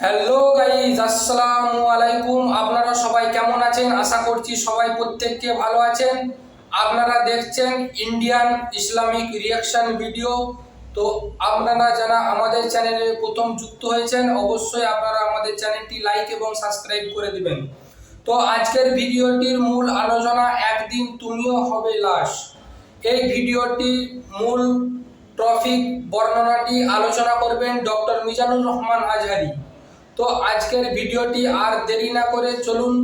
Hello guys, আসসালামু আলাইকুম। আপনারা সবাই কেমন আছেন? আশা করছি সবাই প্রত্যেককে ভালো আছেন। আপনারা দেখছেন ইন্ডিয়ান ইসলামিক রিয়াকশন ভিডিও। তো আপনারা যারা আমাদের চ্যানেলে প্রথম যুক্ত হয়েছেন, অবশ্যই আপনারা আমাদের চ্যানেলটি লাইক এবং সাবস্ক্রাইব করে দিবেন। তো আজকের ভিডিওটির মূল আলোচনা, একদিন তুমিও হবে লাশ। এই ভিডিওটির মূল টপিক বর্ণনাটি আলোচনা করবেন ডক্টর মিজানুর রহমান আজহারি। তো আজকের ভিডিওটি আর দেরি না করে চলুন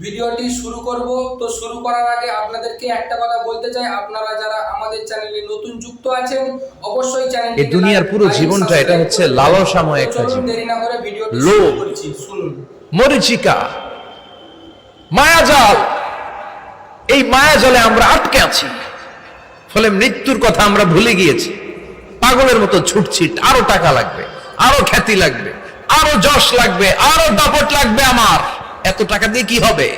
ভিডিওটি শুরু করব। তো শুরু করার আগে আপনাদেরকে একটা কথা বলতে চাই, আপনারা যারা আমাদের চ্যানেলে নতুন যুক্ত আছেন, অবশ্যই চ্যানেলটি এই দুনিয়ার পুরো জীবনটা এটা হচ্ছে লালসাময় একটা জীবন। দেরি না করে ভিডিওটি লোভ, শুরু করছি, শুনুন। মরিচিকা, মায়াজাল, এই মায়াজালে আমরা আটকে আছি। ফলে মৃত্যুর কথা আমরা ভুলে গিয়েছি। পাগলের মতো ছুটছি, আরো টাকা লাগবে, আরো খ্যাতি লাগবে, আরো যশ লাগবে, আরো দাপট লাগবে। আমার এত টাকা দিয়ে কি হবে?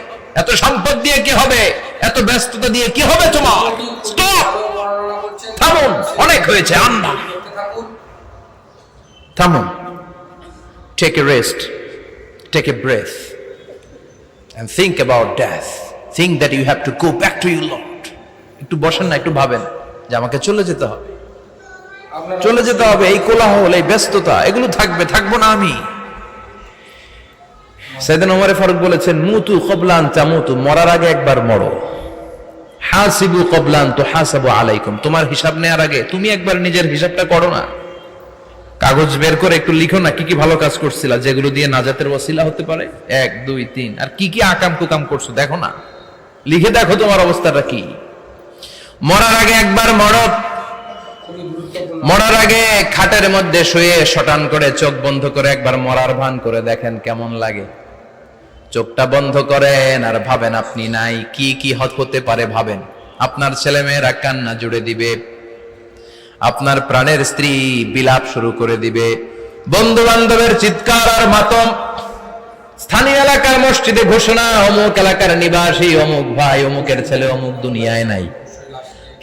এত সম্পদ দিয়ে কি হবে? এত ব্যস্ততা দিয়ে কি হবে? তোমার স্টপ, থামুন, অনেক হয়েছে। আন্না, থামুন, take a rest, take a breath and think about death. Think that you have to go back to your Lord. একটু বসেন না, একটু ভাবেন যে আমাকে চলে যেতে হবে, চলে যেতে হবে। এই কোলাহল, এই ব্যস্ততা, এগুলো থাকবে, থাকবো না আমি। সাইয়েদনা ওমর ফারুক বলেছেন, মুতু ক্বাবলান তামুতু, মরার আগে একবার মরো। হাসিবু ক্বাবলান তুহাসাবু আলাইকুম, তোমার হিসাব নেওয়ার আগে তুমি একবার নিজের হিসাবটা করো না। কাগজ বের করে একটু লিখো না কি কি ভালো কাজ করছিলা, যেগুলো দিয়ে নাজাতের ওসিলা হতে পারে। 1 2 3, আর কি কি আকাম কুকাম করছো দেখো না, লিখে দেখো তোমার অবস্থাটা কি। মরার আগে একবার মরো। মরার আগে খাটের মধ্যে শুয়ে শটান করে চোখ বন্ধ করে একবার মরার ভান করে দেখেন কেমন লাগে। চোখটা বন্ধ করেন আর ভাবেন আপনি নাই, কি কি হতে পারে ভাবেন। আপনার ছেলে মেয়েরা কান্না জুড়ে দিবে, আপনার প্রাণের স্ত্রী বিলাপ শুরু করে দিবে, বন্ধু বান্ধবের চিৎকার আর মাতম, স্থানীয় এলাকার মসজিদে ঘোষণা, অমুক এলাকার নিবাসী অমুক ভাই অমুকের ছেলে অমুক দুনিয়ায় নাই।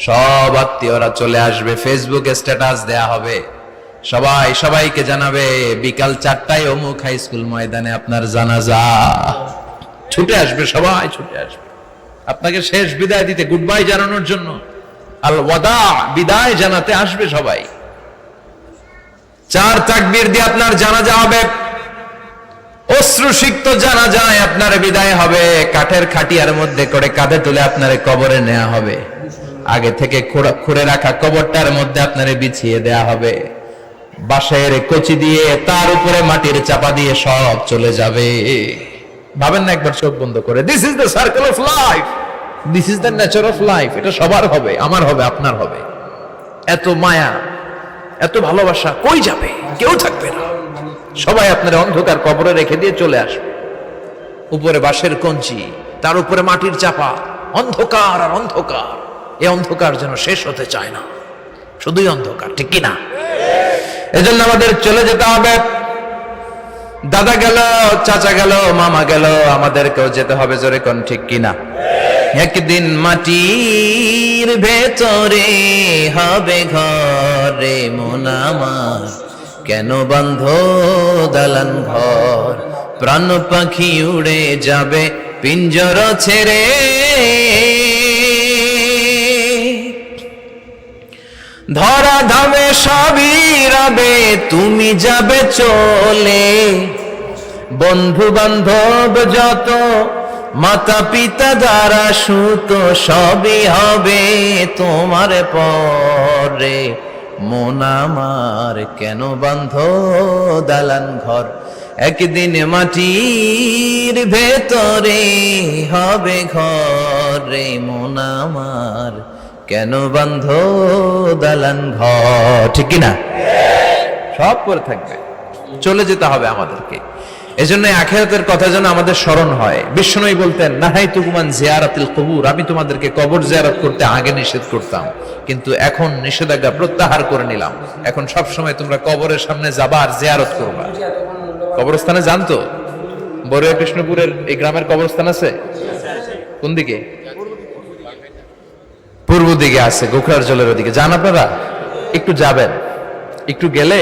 সব আত্মীয়রা চলে আসবে, ফেসবুকে স্ট্যাটাস দেয়া হবে, সবাই সবাইকে জানাবে বিকাল 4টায় অমুক হাই স্কুল ময়দানে আপনার জানাজা। ছুটে আসবে, সবাই ছুটে আসবে আপনাকে শেষ বিদায় দিতে, গুড বাই জানানোর জন্য, আল ওয়াদা, বিদায় জানাতে আসবে সবাই। 4 তাকবীর দিয়ে আপনার জানাজা হবে, অশ্রুসিক্ত জানাজায় আপনার বিদায় হবে। কাঠের খাটিয়ার মধ্যে করে কাঁধে তুলে আপনারে কবরে নেওয়া হবে। আগে থেকে খুঁড়ে রাখা কবরটার মধ্যে আপনারে বিছিয়ে দেয়া হবে। বাঁশের কচি দিয়ে তার উপরে মাটির চাপা দিয়ে সব চলে যাবে। ভাবেন না একবার চোখ বন্ধ করে, this is the circle of life, this is the nature of life. এটা সবার হবে, আমার হবে, আপনার হবে। এত মায়া, এত ভালোবাসা কই যাবে? কেউ থাকবে না, সবাই আপনার অন্ধকার কবরে রেখে দিয়ে চলে আসবে। উপরে বাঁশের কঞ্চি, তার উপরে মাটির চাপা, অন্ধকার আর অন্ধকার। এই অন্ধকার যেন শেষ হতে চায় না, শুধুই অন্ধকার, ঠিক কিনা? এজন্য আমাদের চলে যেতে হবে। দাদা গেল, চাচা গেল, মামা গেল, আমাদেরকেও যেতে হবে, জোরে কোন ঠিক কিনা? একদিন মাটির ভেতরে হবে ঘরে মন আমার, কেন বন্ধ দালান ঘর, প্রাণ পাখি উড়ে যাবে পিঞ্জর ছেড়ে। ধরা ধামে সবই রবে, তুমি যাবে চলে। বন্ধু বান্ধব যত, মাতা পিতা যারা সুত, সবই হবে তোমার পরে। মন আমার কেন বন্ধ দালান ঘর, একদিন মাটির ভেতরে হবে ঘরে মন আমার, কেন বন্ধ দালান ঘর, ঠিক কিনা? সব করে থাকবে, চলে যেতে হবে আমাদেরকে। এজন্য আখিরাতের কথা যেন আমাদের স্মরণ হয়। বিশ্বনবী বলতেন, নাহাইতুকুমান জিয়ারাতিল কবুর, আমি তোমাদেরকে কবর জিয়ারত করতে আগে নিষেধ করতাম, কিন্তু এখন নিষেধাজ্ঞা প্রত্যাহার করে নিলাম। এখন সব সময় তোমরা কবরের সামনে যাবা আর জিয়ারত করবা। কবরস্থানে জানতো বড়ুয়া কৃষ্ণপুরের এই গ্রামের কবরস্থান আছে কোন দিকে? পূর্ব দিকে আছে, গোখরার জলের ওদিকে। যান আপনারা, একটু যাবেন, একটু গেলে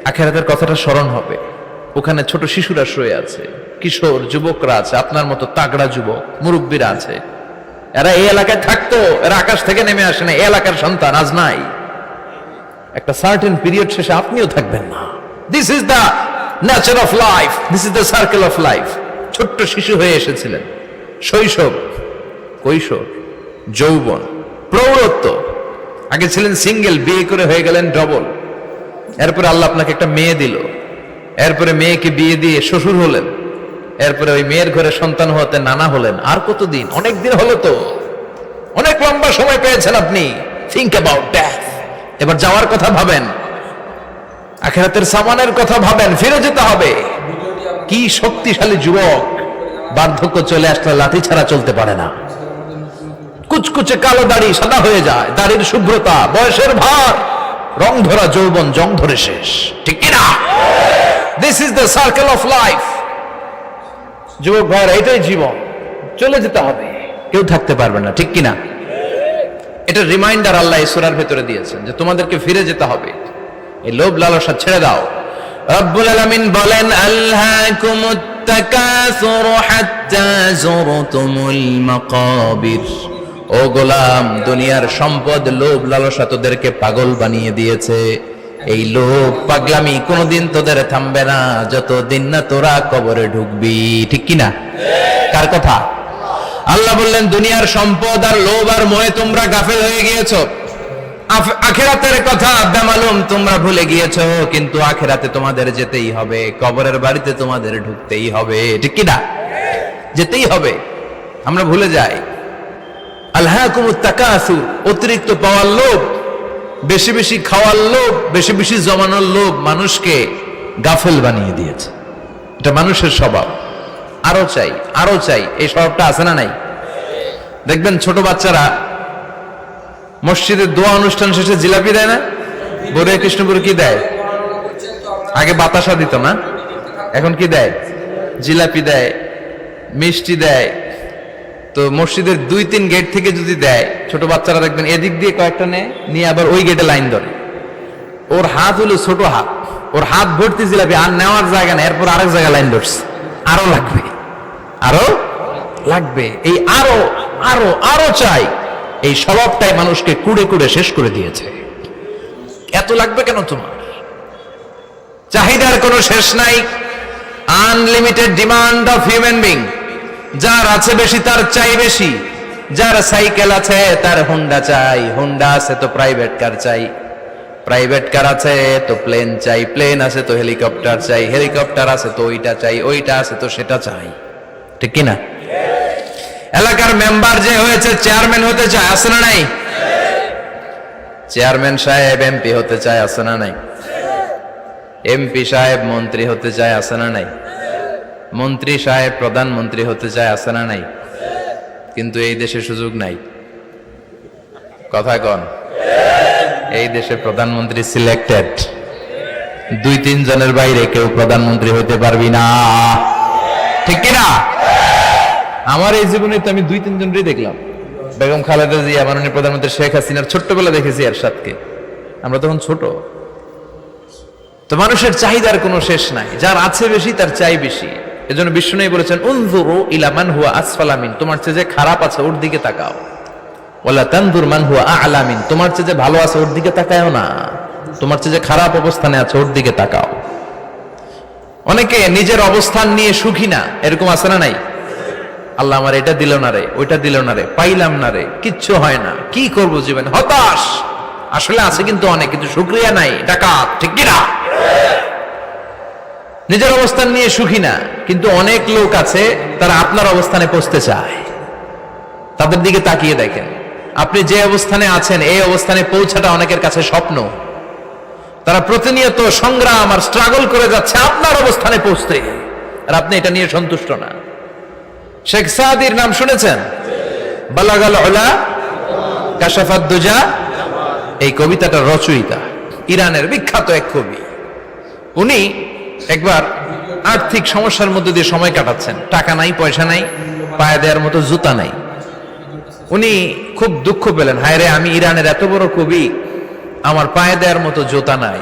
আখিরাতের কথাটা স্মরণ হবে। ওখানে ছোট শিশুরা শুয়ে আছে, কিশোর যুবকরা আছে, আপনার মতো তাগড়া যুবক মুরব্বীরা আছে। এরা এই এলাকায় থাকতো, এরা আকাশ থেকে নেমে আসে না, এই এলাকার সন্তান আজ নাই। একটা সার্টেন পিরিয়ড শেষে আপনিও থাকবেন না। This is the nature of life, this is the circle of life. ছোট্ট শিশু হয়ে এসেছিলেন, শৈশব, কৈশোর, যৌবন, প্রৌঢ়ত্ব। আগে ছিলেন সিঙ্গেল, বিয়ে করে হয়ে গেলেন ডবল। এরপরে আল্লাহ আপনাকে একটা মেয়ে দিল, এরপরে মেয়েকে বিয়ে দিয়ে শ্বশুর হলেন, এরপরে ওই মেয়ের ঘরে সন্তান হতে নানা হলেন। আর কতদিন? অনেক দিন হলো তো, অনেক লম্বা সময় পেয়েছেন আপনি। Think about death. এবার যাওয়ার কথা ভাবেন, আখিরাতের সামানের কথা ভাবেন, ফিরে যেতে হবে। কি শক্তিশালী যুবক, বার্ধক্য চলে আসলে লাঠি ছাড়া চলতে পারে না। কুচকুচে কালো দাড়ি সাদা হয়ে যায়, দাড়ির শুভ্রতা, বয়সের ভার, রং ধরা যৌবন জং ধরে শেষ, ঠিক কিনা? This is the circle of life. যুবক ভাইরা, এটাই জীবন, চলে যেতে হবে, কেউ থাকতে পারবে না, ঠিক কিনা? এটা রিমাইন্ডার আল্লাহ এই সূরার ভেতরে দিয়েছেন যে তোমাদেরকে ফিরে যেতে হবে, এই লোভ লালসা ছেড়ে দাও। রব্বুল আলামিন বলেন, আলহাকুমুত তাকাসুর হাত্তা যুরতুমুল মাকাবির। ও গোলাম, দুনিয়ার সম্পদ, লোভ লালসা তোদেরকে পাগল বানিয়ে দিয়েছে। এই লোভ পাগলামি কোনোদিন তোদের থামবে না যতদিন না তোরা কবরে ঢুকবি, ঠিক কিনা? কার কথা? আল্লাহ বললেন, দুনিয়ার সম্পদ আর লোভ আর মোহে তোমরা গাফেল হয়ে গিয়েছো। আখিরাতের কথা বেমালুম তোমরা ভুলে গিয়েছো। কিন্তু আখিরাতে তোমাদের যেতেই হবে, কবরের বাড়িতে তোমাদের ঢুকতেই হবে, ঠিক কিনা? যেতেই হবে। আমরা ভুলে যাই। আলহাকুমুত তাকাসুর, অতিরিক্ত পাওয়ার লোভ, বেশি বেশি খাওয়ার লোভ, বেশি বেশি জমানোর লোভ মানুষকে গাফেল বানিয়ে দিয়েছে। এটা মানুষের স্বভাব। আরো চাই, আরো চাই, এই স্বভাবটা আছে না নাই? দেখবেন ছোট বাচ্চারা মসজিদের দোয়া অনুষ্ঠান শেষে জিলাপি দেয় না? বড় কৃষ্ণপুর কি দেয়? আগে বাতাসা দিত না, এখন কি দেয়? জিলাপি দেয়, মিষ্টি দেয়। তো মসজিদের 2-3 গেট থেকে যদি দেয়, ছোট বাচ্চারা দেখবেন এদিক দিয়ে কয়েকটা নিয়ে আবার ওই গেটে লাইন ধরে। ওর হাত হলো ছোট হাত, ওর হাত ভর্তি জিলাপি, আর নেওয়ার জায়গা নেই, এরপর আরেক জায়গায় লাইন ধরছে, আরো লাগবে, আরো লাগবে, এই আরো আরো আরো চাই। এই স্বভাবটাই মানুষকে কুড়ে কুড়ে শেষ করে দিয়েছে। এত লাগবে কেন তোমার? চাহিদার কোনো শেষ নাই। Unlimited demand of human being. যার আছে বেশি তার চাই বেশি। যার সাইকেল আছে তার হুন্ডা চাই, হুন্ডা আছে তো প্রাইভেট কার চাই, প্রাইভেট কার আছে তো প্লেন চাই, প্লেন আছে তো হেলিকপ্টার চাই, হেলিকপ্টার আছে তো ওইটা চাই, ওইটা আছে তো সেটা চাই, ঠিক কিনা? এলাকার মেম্বার যে হয়েছে চেয়ারম্যান হতে চায়, আছে না নাই? চেয়ারম্যান সাহেব এমপি হতে চায়, আছে না নাই? এমপি সাহেব মন্ত্রী হতে চায়, আছে না নাই? মন্ত্রী সাহেব প্রধানমন্ত্রী হতে চায়, আছে না নাই? কিন্তু এই দেশে সুযোগ নাই। কথা কন? এই দেশে প্রধানমন্ত্রী সিলেক্টেড। 2-3 জনের বাইরে কেউ প্রধানমন্ত্রী হতে পারবি না, ঠিক কিনা? আমার এই জীবনে তো আমি 2-3 জনই দেখলাম। বেগম খালেদা জিয়া, মাননীয় প্রধানমন্ত্রী শেখ হাসিনার ছোট্টবেলা দেখেছি এরশাদকে, আমরা তখন ছোট। তো মানুষের চাহিদার কোনো শেষ নাই, যার আছে বেশি তার চাই বেশি। এজন্য বিষ্ণু বলেছেন, উনজুরু ইলা মান হুয়া আসফালা মিন, তোমার চেয়ে যে খারাপ আছে ওর দিকে তাকাও। ওয়ালা তানজুর মান হুয়া আ'লা মিন, তোমার চেয়ে যে ভালো আছে ওর দিকে তাকাও না, তোমার চেয়ে যে খারাপ অবস্থানে আছে ওর দিকে তাকাও। অনেকে নিজের অবস্থান নিয়ে সুখী না, এরকম আছে না নাই? আল্লাহ আমার এটা দিল না রে, ওইটা দিল না রে, পাইলাম না রে, কিচ্ছু হয় না, কি করব জীবনে, হতাশ। আসলে আছে কিন্তু অনেক, কিন্তু শুকরিয়া নাই, ডাকাত, ঠিক কিনা? নিজের অবস্থান নিয়ে সুখী না, কিন্তু অনেক লোক আছে তারা আপনার অবস্থানে পৌঁছতে চায়। তাদের দিকে তাকিয়ে দেখেন, আপনি যে অবস্থানে আছেন এই অবস্থানে পৌঁছাটা অনেকের কাছে স্বপ্ন। তারা প্রতিনিয়ত সংগ্রাম আর স্ট্রাগল করে যাচ্ছে আপনার অবস্থানে পৌঁছতে, আর আপনি এটা নিয়ে সন্তুষ্ট না। শেখ সাদির নাম শুনেছেন? বালাগাল উলা কাশাফাত দুজা, এই কবিতাটার রচয়িতা, ইরানের বিখ্যাত এক কবি। উনি একবার আর্থিক সমস্যার মধ্যে দিয়ে সময় কাটাচ্ছেন, টাকা নাই, পয়সা নাই, পায়ে দেওয়ার মতো জুতা নাই। উনি খুব দুঃখ পেলেন, হায় রে, আমি ইরানের এত বড় কবি, আমার পায়ে দেওয়ার মতো জুতা নাই।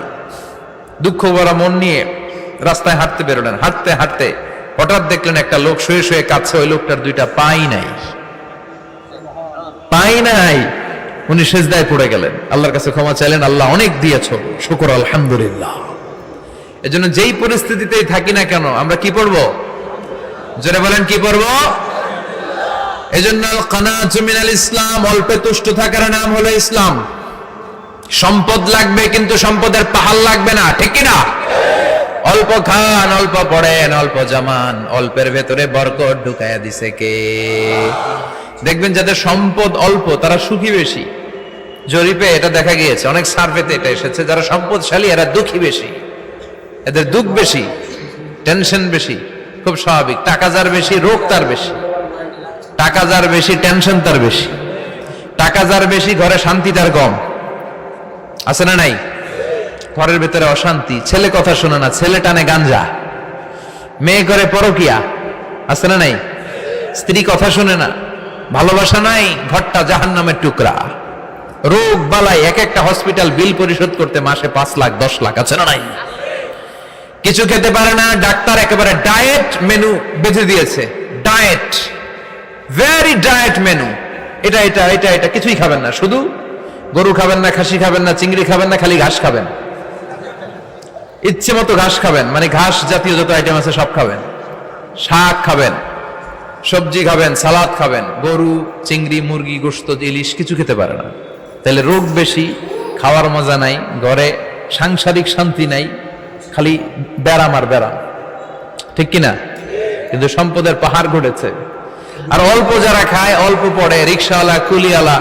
দুঃখ ভরা মন নিয়ে রাস্তায় হাঁটতে বেরোলেন, হাঁটতে হাঁটতে হঠাৎ দেখলেন একটা লোক শুয়ে শুয়ে কাঁদছে, ওই লোকটার দুইটা পাই নাই, পাই নাই। উনি সেজদায় পড়ে গেলেন, আল্লাহর কাছে ক্ষমা চাইলেন, আল্লাহ অনেক দিয়েছো, শুকর আলহামদুলিল্লাহ। এজন্য যেই পরিস্থিতিতেই থাকি না কেন আমরা কি পড়বো? জোরে বলেন কি পড়বো? এজন্য কানাতু মিনাল ইসলাম, অল্পে তুষ্ট থাকার নাম হলো ইসলাম। সম্পদ লাগবে কিন্তু সম্পদের পাহাড় লাগবে না, ঠিক কি না? অল্প খান, অল্প পড়েন, অল্প জামান, অল্পের ভেতরে বরকত ঢুকায়া দিছে কে? দেখবেন যাদের সম্পদ অল্প তারা সুখী বেশি। জরিপে এটা দেখা গিয়েছে, অনেক সার্ভেতে এটা এসেছে, যারা সম্পদশালী এরা দুঃখী বেশি, এদের দুঃখ বেশি, টেনশন বেশি। খুব স্বাভাবিক, টাকা যার বেশি রোগ তার বেশি, টাকা যার বেশি টেনশন তার বেশি, টাকা যার বেশি ঘরে শান্তি তার কম। আছে না নাই? ঘরের ভেতরে অশান্তি, ছেলে কথা শোনে না, ছেলে টানে গাঞ্জা, মেয়ে করে পরকিয়া। আছে না নাই? স্ত্রী কথা শোনে না, ভালোবাসা নাই, ঘরটা জাহান্নামের টুকরা। রোগ বালাই, এক একটা হসপিটাল বিল পরিশোধ করতে মাসে 5 লাখ 10 লাখ। আছে না নাই? কিছু খেতে পারে না, ডাক্তার একেবারে ডায়েট মেনু বেঁধে দিয়েছে, ডায়েট, ভেরি ডায়েট মেনু, এটা এটা এটা এটা কিছুই খাবেন না, শুধু গরু খাবেন না, খাসি খাবেন না, চিংড়ি খাবেন না, খালি ঘাস খাবেন, ইচ্ছে মতো ঘাস খাবেন, মানে ঘাস জাতীয় যত আইটেম আছে সব খাবেন, শাক খাবেন, সবজি খাবেন, সালাদ খাবেন, গরু চিংড়ি মুরগি গোশত ইলিশ কিছু খেতে পারে না। তাহলে রোগ বেশি, খাওয়ার মজা নাই, ঘরে সাংসারিক শান্তি নাই, খালি ব্যারাম আর ব্যারাম, ঠিক কিনা? কিন্তু সম্পদের পাহাড় ঘটেছে। আর অল্প যারা খায়, অল্প পড়ে, রিক্সাওয়ালা, কুলিওয়ালা,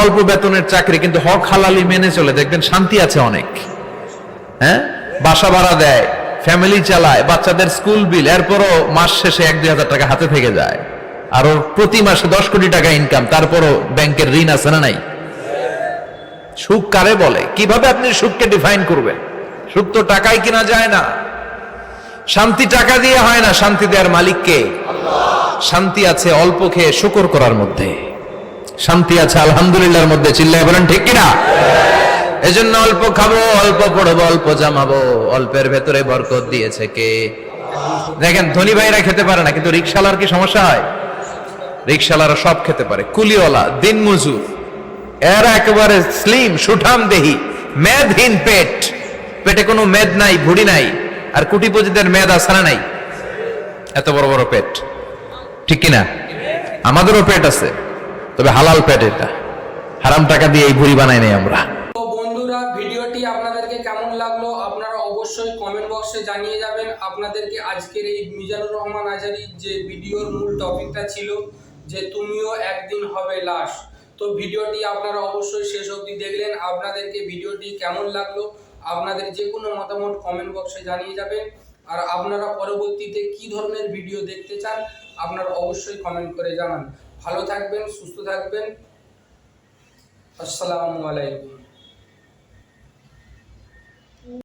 অল্প বেতনের চাকরি, কিন্তু হক হালালি মেনে চলে, দেখবেন শান্তি আছে অনেক। হ্যাঁ, বাসা ভাড়া দেয়, ফ্যামিলি চালায়, বাচ্চাদের স্কুল বিল, এরপরও মাস শেষে 1-2 হাজার টাকা হাতে থেকে যায়। আর ওর প্রতি মাসে 10 কোটি টাকা ইনকাম, তারপরও ব্যাংকের ঋণ আছে না নাই? সুখ কারে বলে? কিভাবে আপনি সুখকে ডিফাইন করবেন? সুখ তো টাকায় কিনা যায় না, শান্তি টাকা দিয়ে হয় না, শান্তি দেওয়ার মালিক কে? শান্তি আছে অল্প খেয়ে শুকর করার মধ্যে, শান্তি আছে আলহামদুলিল্লাহর মধ্যে। চিল্লায় বলেন ঠিক কিনা? এজন্য অল্প খাবো, অল্প পড়বো, অল্প জামাবো, অল্পের ভেতরে বরকত দিয়েছে কে? দেখেন ধনী ভাইরা খেতে পারে না, কিন্তু রিকশালার কি সমস্যা হয়? রিকশালারা সব খেতে পারে, কুলিওয়ালা, দিন মজুর, এরা একেবারে স্লিম সুঠাম দেহি, মেদহীন পেট, পেটে কোনো মেদ নাই, ভুড়ি নাই। আর কোটিপতিদের মেদ আছে না নাই? এত বড় বড় পেট, ঠিক কিনা? আমাদেরও পেট আছে, তবে হালাল পেট, এটা হারাম টাকা দিয়ে এই ভুড়ি বানাই নাই আমরা। তো বন্ধুরা, ভিডিওটি আপনাদেরকে কেমন লাগলো আপনারা অবশ্যই কমেন্ট বক্সে জানিয়ে যাবেন। আপনাদেরকে আজকের এই মিজানুর রহমান আজারির যে ভিডিওর মূল টপিকটা ছিল যে তুমিও একদিন হবে লাশ, তো ভিডিওটি আপনারা অবশ্যই শেষ অবধি দেখলেন। আপনাদেরকে ভিডিওটি কেমন লাগলো আপনাদের যে কোনো মতামত কমেন্ট বক্সে জানিয়ে যাবেন। আর আপনারা পরবর্তীতে কি ধরনের ভিডিও দেখতে চান আপনারা অবশ্যই কমেন্ট করে জানান। ভালো থাকবেন, সুস্থ থাকবেন। আসসালামু আলাইকুম।